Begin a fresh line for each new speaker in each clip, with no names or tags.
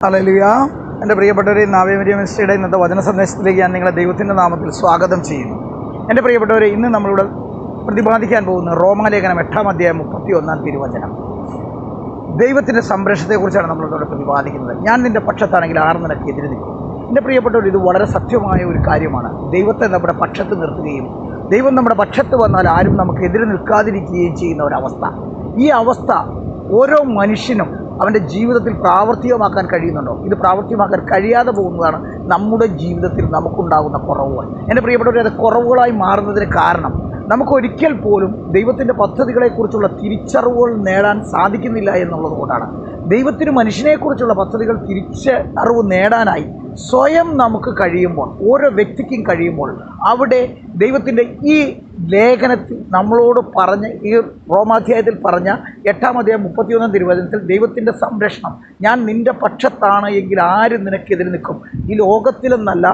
Hallelujah. എൻ്റെ പ്രിയപ്പെട്ടവരെ, നാവേമരിയ മിനിസ്ട്രിയുടെ ഇന്നത്തെ വചന സന്ദേശത്തിലേക്ക് ഞാൻ നിങ്ങളെ ദൈവത്തിൻ്റെ നാമത്തിൽ സ്വാഗതം ചെയ്യുന്നു. എൻ്റെ പ്രിയപ്പെട്ടവരെ, ഇന്ന് നമ്മളിവിടെ പ്രതിപാദിക്കാൻ പോകുന്ന റോമാലേഖനം 8-ാം അധ്യായം 31-ാം തിരുവചനം. ദൈവത്തിൻ്റെ സംരക്ഷണത്തെക്കുറിച്ചാണ് നമ്മളിവിടെ പ്രതിപാദിക്കുന്നത്. ഞാൻ നിൻ്റെ പക്ഷത്താണെങ്കിൽ ആർ നിനക്ക് എതിരെ നിൽക്കും. എൻ്റെ പ്രിയപ്പെട്ടവർ, ഇത് വളരെ സത്യമായ ഒരു കാര്യമാണ്. ദൈവത്തെ നമ്മുടെ പക്ഷത്ത് നിർത്തുകയും ദൈവം നമ്മുടെ പക്ഷത്ത് വന്നാൽ ആരും നമുക്ക് എതിരെ നിൽക്കാതിരിക്കുകയും ചെയ്യുന്ന ഒരവസ്ഥ. ഈ അവസ്ഥ ഓരോ മനുഷ്യനും അവൻ്റെ ജീവിതത്തിൽ പ്രാവർത്തികമാക്കാൻ കഴിയുന്നുണ്ടോ? ഇത് പ്രാവർത്തികമാക്കാൻ കഴിയാതെ പോകുന്നതാണ് നമ്മുടെ ജീവിതത്തിൽ നമുക്കുണ്ടാകുന്ന കുറവുകൾ. എൻ്റെ പ്രിയപ്പെട്ടവരെ, അത് കുറവുകളായി മാറുന്നതിന് കാരണം നമുക്കൊരിക്കൽ പോലും ദൈവത്തിൻ്റെ പദ്ധതികളെക്കുറിച്ചുള്ള തിരിച്ചറിവുകൾ നേടാൻ സാധിക്കുന്നില്ല എന്നുള്ളത് കൊണ്ടാണ്. ദൈവത്തിന് മനുഷ്യനെക്കുറിച്ചുള്ള പദ്ധതികൾ തിരിച്ചറിവ് നേടാനായി സ്വയം നമുക്ക് കഴിയുമ്പോൾ, ഓരോ വ്യക്തിക്കും കഴിയുമ്പോൾ, അവിടെ ദൈവത്തിൻ്റെ ഈ ലേഖനത്തിൽ നമ്മളോട് പറഞ്ഞ, ഈ റോമാധ്യായത്തിൽ പറഞ്ഞ 8-ാം അധ്യായം 31-ാം തിരുവചനത്തിൽ ദൈവത്തിൻ്റെ സംരക്ഷണം, ഞാൻ നിൻ്റെ പക്ഷത്താണ് എങ്കിൽ ആരും നിനക്കെതിരെ നിൽക്കും. ഈ ലോകത്തിലെന്നല്ല,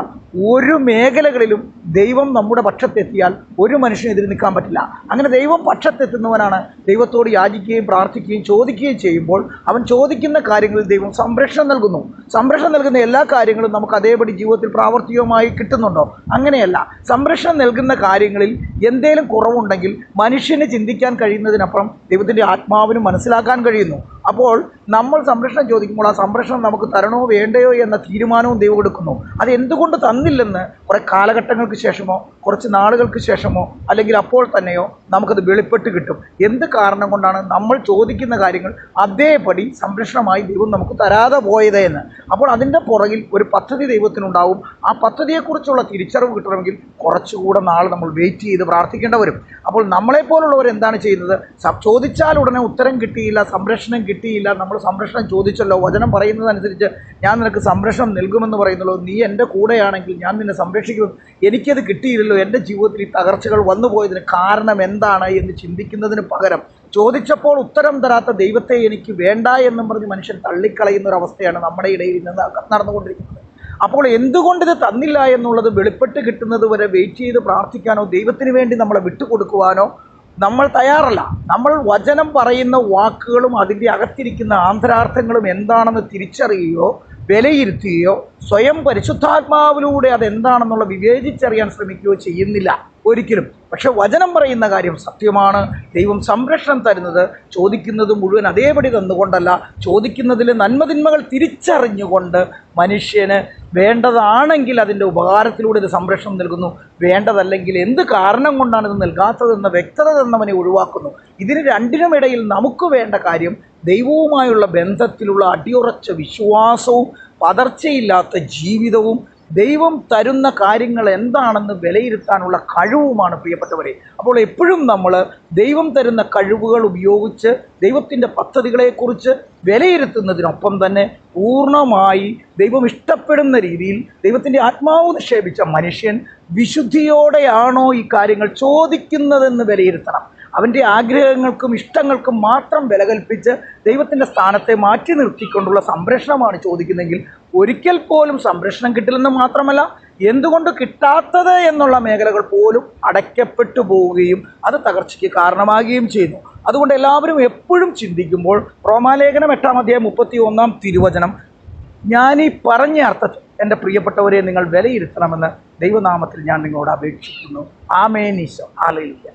ഒരു മേഖലകളിലും ദൈവം നമ്മുടെ പക്ഷത്തെത്തിയാൽ ഒരു മനുഷ്യനും എതിരെ നിൽക്കാൻ പറ്റില്ല. അങ്ങനെ ദൈവം പക്ഷത്തെത്തുന്നവനാണ് ദൈവത്തോട് യാചിക്കുകയും പ്രാർത്ഥിക്കുകയും ചോദിക്കുകയും ചെയ്യുമ്പോൾ അവൻ ചോദിക്കുന്ന കാര്യങ്ങളിൽ ദൈവം സംരക്ഷണം നൽകുന്നു. സംരക്ഷണം നൽകുന്ന എല്ലാ കാര്യങ്ങളും നമുക്ക് അതേപടി ജീവിതത്തിൽ പ്രാവർത്തികമായി കിട്ടുന്നുണ്ടോ? അങ്ങനെയല്ല. സംരക്ഷണം നൽകുന്ന കാര്യങ്ങളിൽ എന്തേലും കുറവുണ്ടെങ്കിൽ മനുഷ്യന് ചിന്തിക്കാൻ കഴിയുന്നതിനപ്പുറം ദൈവത്തിൻ്റെ ആത്മാവിനും മനസ്സിലാക്കാൻ കഴിയുന്നു. അപ്പോൾ നമ്മൾ സംരക്ഷണം ചോദിക്കുമ്പോൾ ആ സംരക്ഷണം നമുക്ക് തരണോ വേണ്ടയോ എന്ന തീരുമാനവും ദൈവം എടുക്കുന്നു. അത് എന്തുകൊണ്ട് തന്നില്ലെന്ന് കുറേ കാലഘട്ടങ്ങൾക്ക് ശേഷമോ കുറച്ച് നാളുകൾക്ക് ശേഷമോ അല്ലെങ്കിൽ അപ്പോൾ തന്നെയോ നമുക്കത് വെളിപ്പെട്ട് കിട്ടും. എന്ത് കാരണം കൊണ്ടാണ് നമ്മൾ ചോദിക്കുന്ന കാര്യങ്ങൾ അതേപടി സംരക്ഷണമായി ദൈവം നമുക്ക് തരാതെ പോയത് എന്ന്. അപ്പോൾ അതിൻ്റെ പുറകിൽ ഒരു പദ്ധതി ദൈവത്തിനുണ്ടാവും. ആ പദ്ധതിയെക്കുറിച്ചുള്ള തിരിച്ചറിവ് കിട്ടണമെങ്കിൽ കുറച്ചുകൂടെ നാൾ നമ്മൾ വെയിറ്റ് ചെയ്ത് പ്രാർത്ഥിക്കേണ്ടി വരും. അപ്പോൾ നമ്മളെപ്പോലുള്ളവർ എന്താണ് ചെയ്യുന്നത്? ചോദിച്ചാൽ ഉടനെ ഉത്തരം കിട്ടിയില്ല, സംരക്ഷണം കിട്ടിയില്ല, നമ്മൾ സംരക്ഷണം ചോദിച്ചല്ലോ, വചനം പറയുന്നതനുസരിച്ച് ഞാൻ നിനക്ക് സംരക്ഷണം നൽകുമെന്ന് പറയുന്നുള്ളൂ, നീ എൻ്റെ കൂടെയാണെങ്കിൽ ഞാൻ നിന്നെ സംരക്ഷിക്കും, എനിക്കത് കിട്ടിയില്ലല്ലോ, എൻ്റെ ജീവിതത്തിൽ ഈ തകർച്ചകൾ വന്നുപോയതിന് കാരണം എന്താണ് എന്ന് ചിന്തിക്കുന്നതിന് പകരം ചോദിച്ചപ്പോൾ ഉത്തരം തരാത്ത ദൈവത്തെ എനിക്ക് വേണ്ട എന്നും പറഞ്ഞ് മനുഷ്യൻ തള്ളിക്കളയുന്ന ഒരു അവസ്ഥയാണ് നമ്മുടെ ഇടയിൽ ഇന്ന് നടന്നുകൊണ്ടിരിക്കുന്നത്. അപ്പോൾ എന്തുകൊണ്ടിത് തന്നില്ല എന്നുള്ളത് വെളിപ്പെട്ട് കിട്ടുന്നത് വരെ വെയിറ്റ് ചെയ്ത് പ്രാർത്ഥിക്കാനോ ദൈവത്തിന് വേണ്ടി നമ്മളെ വിട്ടുകൊടുക്കുവാനോ നമ്മൾ തയ്യാറല്ല. നമ്മൾ വചനം പറയുന്ന വാക്കുകളും അതിൻ്റെ അകത്തിരിക്കുന്ന ആന്തരാർത്ഥങ്ങളും എന്താണെന്ന് തിരിച്ചറിയുകയോ വിലയിരുത്തുകയോ സ്വയം പരിശുദ്ധാത്മാവിലൂടെ അതെന്താണെന്നുള്ള വിവേചിച്ചറിയാൻ ശ്രമിക്കുകയോ ചെയ്യുന്നില്ല ഒരിക്കലും. പക്ഷെ വചനം പറയുന്ന കാര്യം സത്യമാണ്. ദൈവം സംരക്ഷണം തരുന്നത് ചോദിക്കുന്നത് മുഴുവൻ അതേപടി തന്നുകൊണ്ടല്ല, ചോദിക്കുന്നതിൽ നന്മതിന്മകൾ തിരിച്ചറിഞ്ഞുകൊണ്ട് മനുഷ്യന് വേണ്ടതാണെങ്കിൽ അതിൻ്റെ ഉപകാരത്തിലൂടെ ഇത് സംരക്ഷണം നൽകുന്നു, വേണ്ടതല്ലെങ്കിൽ എന്ത് കാരണം കൊണ്ടാണ് ഇത് നൽകാത്തതെന്ന വ്യക്തത തന്നവനെ ഒഴിവാക്കുന്നു. ഇതിന് രണ്ടിനുമിടയിൽ നമുക്ക് വേണ്ട കാര്യം ദൈവവുമായുള്ള ബന്ധത്തിലുള്ള അടിയുറച്ച വിശ്വാസവും പതർച്ചയില്ലാത്ത ജീവിതവും ദൈവം തരുന്ന കാര്യങ്ങൾ എന്താണെന്ന് വിലയിരുത്താനുള്ള കഴിവുമാണ് പ്രിയപ്പെട്ടവരെ. അപ്പോൾ എപ്പോഴും നമ്മൾ ദൈവം തരുന്ന കഴിവുകൾ ഉപയോഗിച്ച് ദൈവത്തിൻ്റെ പദ്ധതികളെക്കുറിച്ച് വിലയിരുത്തുന്നതിനൊപ്പം തന്നെ പൂർണ്ണമായി ദൈവം ഇഷ്ടപ്പെടുന്ന രീതിയിൽ ദൈവത്തിൻ്റെ ആത്മാവ് നിക്ഷേപിച്ച മനുഷ്യൻ വിശുദ്ധിയോടെയാണോ ഈ കാര്യങ്ങൾ ചോദിക്കുന്നതെന്ന് വിലയിരുത്തണം. അവൻ്റെ ആഗ്രഹങ്ങൾക്കും ഇഷ്ടങ്ങൾക്കും മാത്രം വില കൽപ്പിച്ച് ദൈവത്തിൻ്റെ സ്ഥാനത്തെ മാറ്റി നിർത്തിക്കൊണ്ടുള്ള സംരക്ഷണമാണ് ചോദിക്കുന്നതെങ്കിൽ ഒരിക്കൽ പോലും സംരക്ഷണം കിട്ടില്ലെന്ന് മാത്രമല്ല, എന്തുകൊണ്ട് കിട്ടാത്തത് എന്നുള്ള മേഖലകൾ പോലും അടയ്ക്കപ്പെട്ടു പോവുകയും അത് തകർച്ചയ്ക്ക് കാരണമാകുകയും ചെയ്യുന്നു. അതുകൊണ്ട് എല്ലാവരും എപ്പോഴും ചിന്തിക്കുമ്പോൾ റോമാലേഖനം 8-ാം അധ്യായം 31-ാം തിരുവചനം, ഞാനീ പറഞ്ഞ അർത്ഥത്തിൽ എൻ്റെ പ്രിയപ്പെട്ടവരെ നിങ്ങൾ വിലയിരുത്തണമെന്ന് ദൈവനാമത്തിൽ ഞാൻ നിങ്ങളോട് അപേക്ഷിക്കുന്നു. ആമേൻ. ഈശോ. ഹല്ലേലൂയ.